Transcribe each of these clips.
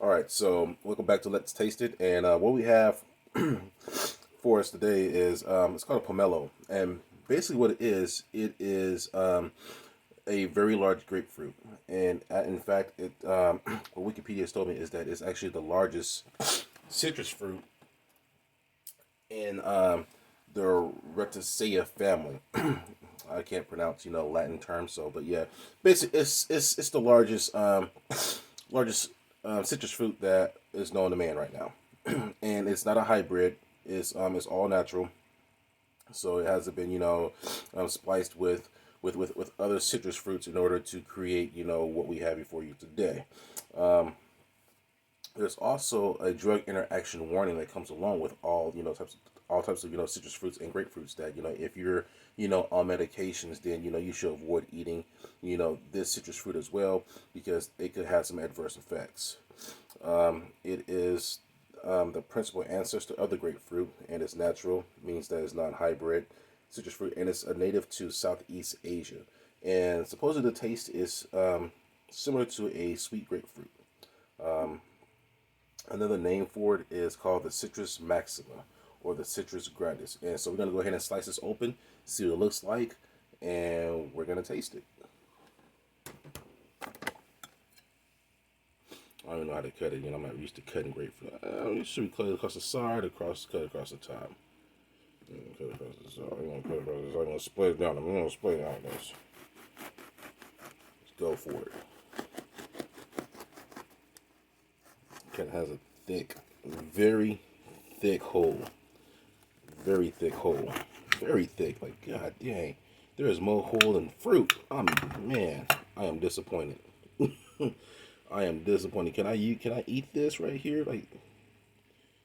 All right, so welcome back to Let's Taste It. And what we have for us today is it's called a pomelo. And basically, what it is a very large grapefruit. And in fact, what Wikipedia has told me is that it's actually the largest citrus fruit in the Rutaceae family. I can't pronounce Latin terms, so but yeah, basically it's the largest citrus fruit that is known to man right now, and it's not a hybrid. It's all natural, so it hasn't been spliced with other citrus fruits in order to create what we have before you today. Um, there's also a drug interaction warning that comes along with all types of citrus fruits and grapefruits that if you're on medications, then you should avoid eating this citrus fruit as well, because it could have some adverse effects. It is the principal ancestor of the grapefruit, and it's natural, means that it's non-hybrid citrus fruit, and it's a native to Southeast Asia. And supposedly the taste is similar to a sweet grapefruit. Um, Another name for it is called the Citrus Maxima or the Citrus Grandis. And so we're going to go ahead and slice this open, see what it looks like, and we're going to taste it. I don't even know how to cut it. I'm not used to cutting grapefruit. Should we cut it across the side or cut it across the top? Cut it across the side. I'm going to cut it across the side. I'm going to split it down. I'm going to split it down this. Let's go for it. It has a very thick hole. Very thick hole. Very thick. Like, god dang. There is more hole than fruit. Man, I am disappointed. I am disappointed. Can I eat this right here? Like,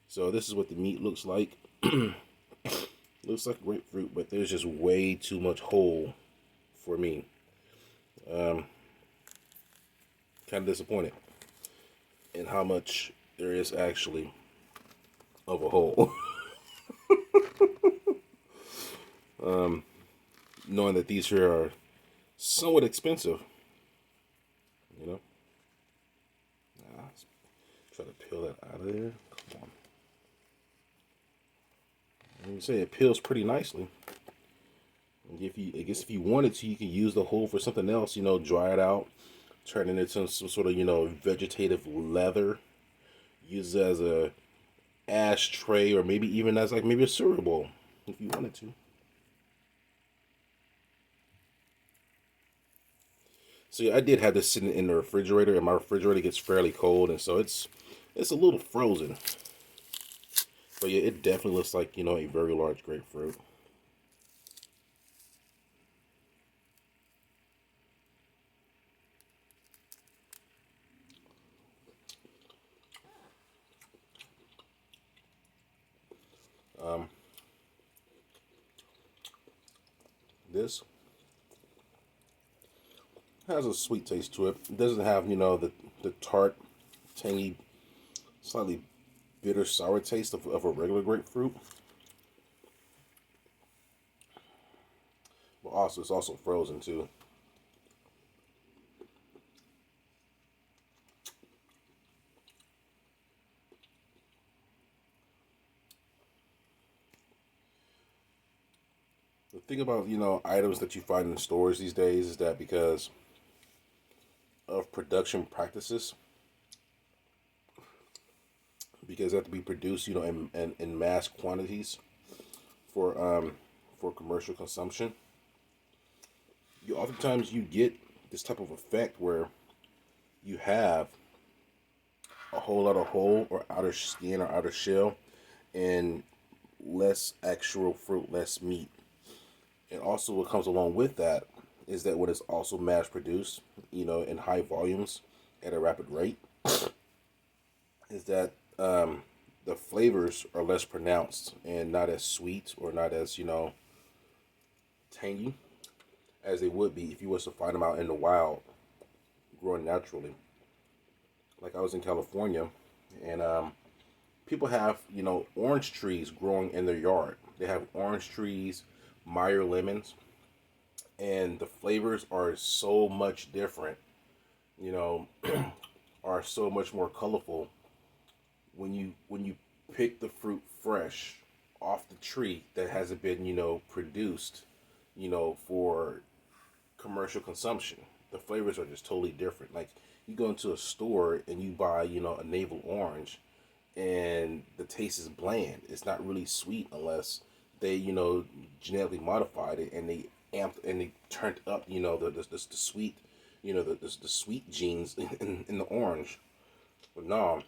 so this is what the meat looks like. Looks like grapefruit, but there's just way too much hole for me. Kind of disappointed in how much there is actually of a hole. Knowing that these here are somewhat expensive, you know. Let's try to peel that out of there. Come on. Let me say it peels pretty nicely. I guess if you wanted to, you can use the hole for something else. Dry it out, turn it into some sort of vegetative leather. Use it as a ashtray, or maybe even as like maybe a cereal bowl if you wanted to. So yeah, I did have this sitting in the refrigerator, and my refrigerator gets fairly cold, and so it's a little frozen. But yeah, it definitely looks like a very large grapefruit. Um, this has a sweet taste to it. It doesn't have the tart, tangy, slightly bitter sour taste of a regular grapefruit. But also, it's also frozen too. The thing about items that you find in stores these days is that because of production practices, because they have to be produced in mass quantities for commercial consumption, you get this type of effect where you have a whole lot of whole or outer skin or outer shell, and less actual fruit, less meat. And also, what comes along with that is that when it's also mass produced, in high volumes at a rapid rate, is that the flavors are less pronounced and not as sweet or not as tangy as they would be if you was to find them out in the wild, growing naturally. Like I was in California, and people have orange trees growing in their yard. They have orange trees, Meyer lemons, and the flavors are so much different. You know, are so much more colorful when you pick the fruit fresh off the tree that hasn't been, produced, for commercial consumption. The flavors are just totally different. Like, you go into a store and you buy, a navel orange, and the taste is bland. It's not really sweet unless they, genetically modified it and they amped and they turned up, the sweet, the sweet genes in the orange. But no,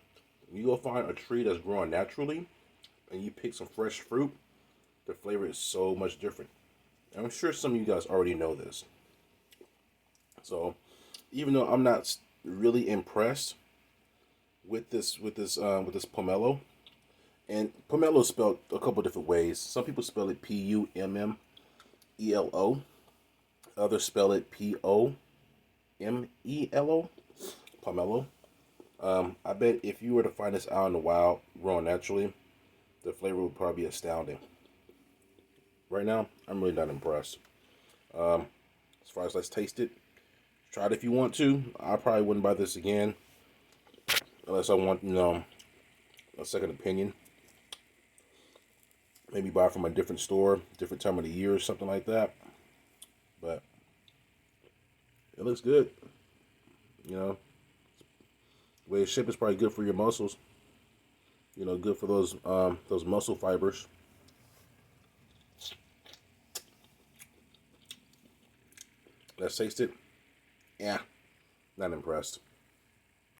you go find a tree that's growing naturally and you pick some fresh fruit, the flavor is so much different. And I'm sure some of you guys already know this. So, even though I'm not really impressed with this pomelo, and pomelo is spelled a couple different ways. Some people spell it Pummelo. Others spell it Pomelo. Pomelo. I bet if you were to find this out in the wild, growing naturally, the flavor would probably be astounding. Right now, I'm really not impressed. As far as let's taste it, try it if you want to. I probably wouldn't buy this again unless I want, a second opinion. Maybe buy from a different store, different time of the year or something like that. But it looks good. You know, the way it's shipped is probably good for your muscles. Good for those muscle fibers. Let's taste it. Yeah, not impressed.